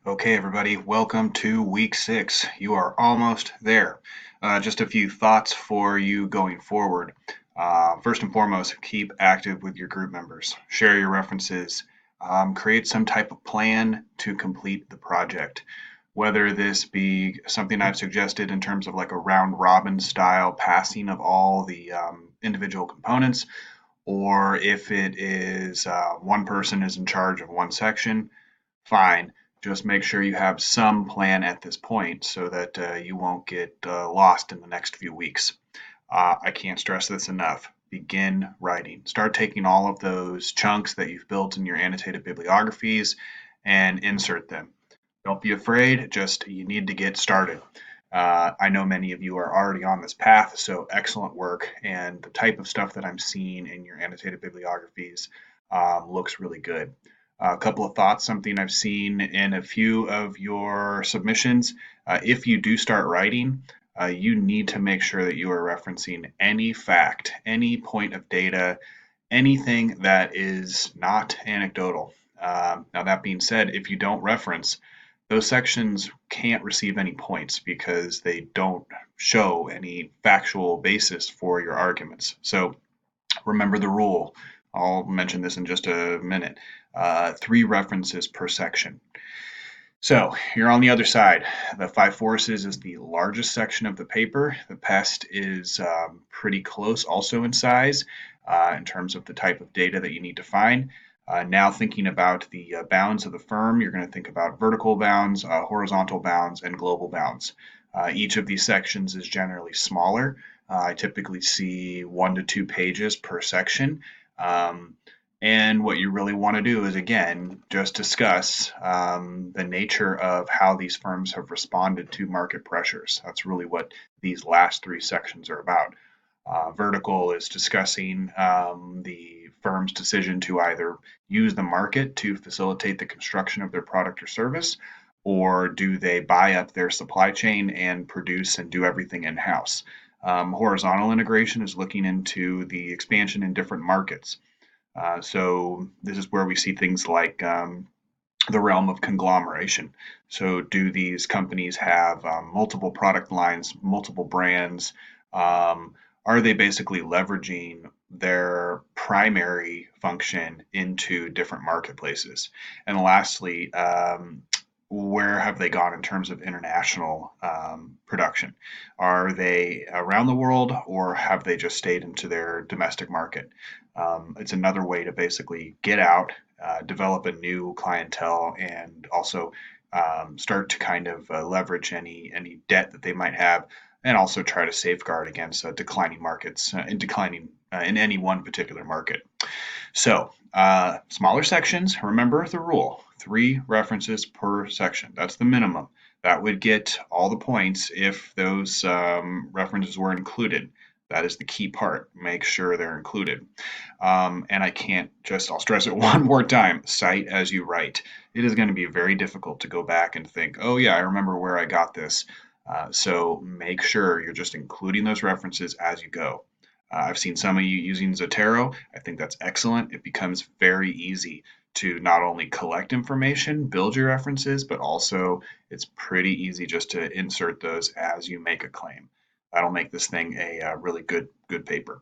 Okay, everybody, welcome to week 6. You are almost there. Just a few thoughts for you going forward. First and foremost, keep active with your group members. Share your references. Create some type of plan to complete the project. Whether this be something I've suggested in terms of like a round robin style passing of all the individual components, or if it is one person is in charge of one section, fine. Just make sure you have some plan at this point so that you won't get lost in the next few weeks. I can't stress this enough. Begin writing. Start taking all of those chunks that you've built in your annotated bibliographies and insert them. Don't be afraid, just you need to get started. I know many of you are already on this path, so excellent work. And the type of stuff that I'm seeing in your annotated bibliographies looks really good. A couple of thoughts, something I've seen in a few of your submissions. If you do start writing, you need to make sure that you are referencing any fact, any point of data, anything that is not anecdotal. Now, that being said, if you don't reference, those sections can't receive any points because they don't show any factual basis for your arguments. So remember the rule. I'll mention this in just a minute. 3 references per section. So you're on the other side. The Five Forces is the largest section of the paper. The Pest is pretty close also in size in terms of the type of data that you need to find. Now thinking about the bounds of the firm, you're going to think about vertical bounds, horizontal bounds, and global bounds. Each of these sections is generally smaller. I typically see 1 to 2 pages per section. And what you really want to do is, again, just discuss the nature of how these firms have responded to market pressures. That's really what these last 3 sections are about. Vertical is discussing the firm's decision to either use the market to facilitate the construction of their product or service, or do they buy up their supply chain and produce and do everything in-house. Horizontal integration is looking into the expansion in different markets. So this is where we see things like the realm of conglomeration. So do these companies have multiple product lines, multiple brands? Are they basically leveraging their primary function into different marketplaces? And lastly, where have they gone in terms of international production? Are they around the world, or have they just stayed into their domestic market? It's another way to basically get out, develop a new clientele, and also start to kind of leverage any debt that they might have, and also try to safeguard against declining markets and declining in any one particular market. So smaller sections, remember the rule, 3 references per section. That's the minimum. That would get all the points if those references were included. That is the key part. Make sure they're included. And I'll stress it one more time, cite as you write. It is going to be very difficult to go back and think, oh yeah, I remember where I got this. So make sure you're just including those references as you go. I've seen some of you using Zotero. I think that's excellent. It becomes very easy to not only collect information, build your references, but also it's pretty easy just to insert those as you make a claim. That'll make this thing a really good paper.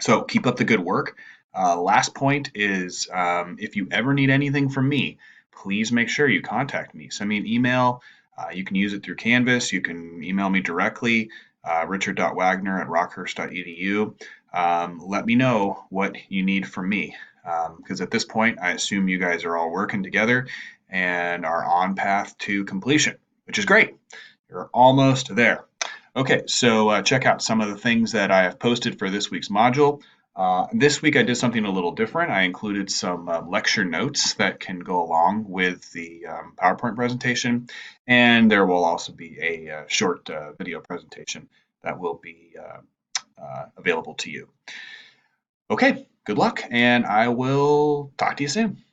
So keep up the good work. Last point is if you ever need anything from me, please make sure you contact me. Send me an email. You can use it through Canvas. You can email me directly, richard.wagner@rockhurst.edu. Let me know what you need from me, because at this point, I assume you guys are all working together and are on path to completion, which is great. You're almost there. Okay, so check out some of the things that I have posted for this week's module. This week I did something a little different. I included some lecture notes that can go along with the PowerPoint presentation, and there will also be a short video presentation that will be available to you. Okay, good luck, and I will talk to you soon.